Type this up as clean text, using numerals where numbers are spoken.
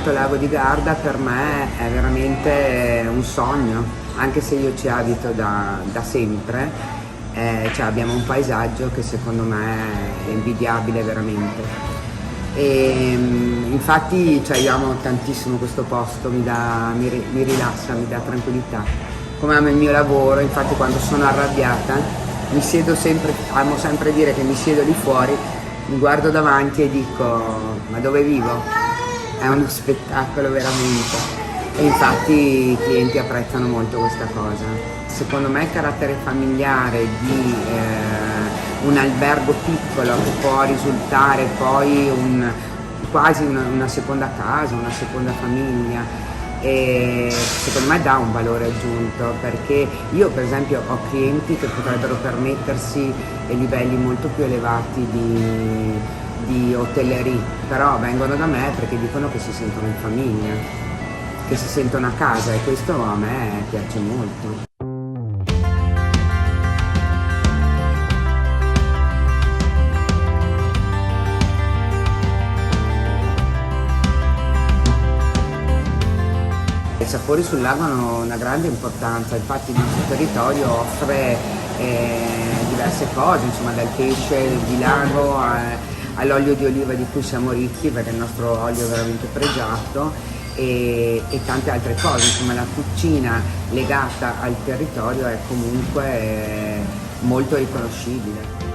L'Alto Lago di Garda per me è veramente un sogno, anche se io ci abito da sempre, cioè abbiamo un paesaggio che secondo me è invidiabile veramente. Infatti cioè, io amo tantissimo questo posto, mi rilassa, mi dà tranquillità, come amo il mio lavoro. Infatti quando sono arrabbiata mi siedo sempre, amo sempre dire che mi siedo lì fuori, mi guardo davanti e dico ma dove vivo? È uno spettacolo veramente, e infatti i clienti apprezzano molto questa cosa. Secondo me il carattere familiare di un albergo piccolo che può risultare poi quasi una seconda casa, una seconda famiglia, e secondo me dà un valore aggiunto, perché io per esempio ho clienti che potrebbero permettersi livelli molto più elevati di hotellerie, però vengono da me perché dicono che si sentono in famiglia, che si sentono a casa, e questo a me piace molto. I sapori sul lago hanno una grande importanza, infatti il nostro territorio offre diverse cose, insomma, dal pesce di lago all'olio di oliva di cui siamo ricchi, perché il nostro olio è veramente pregiato, e tante altre cose. Insomma, la cucina legata al territorio è comunque molto riconoscibile.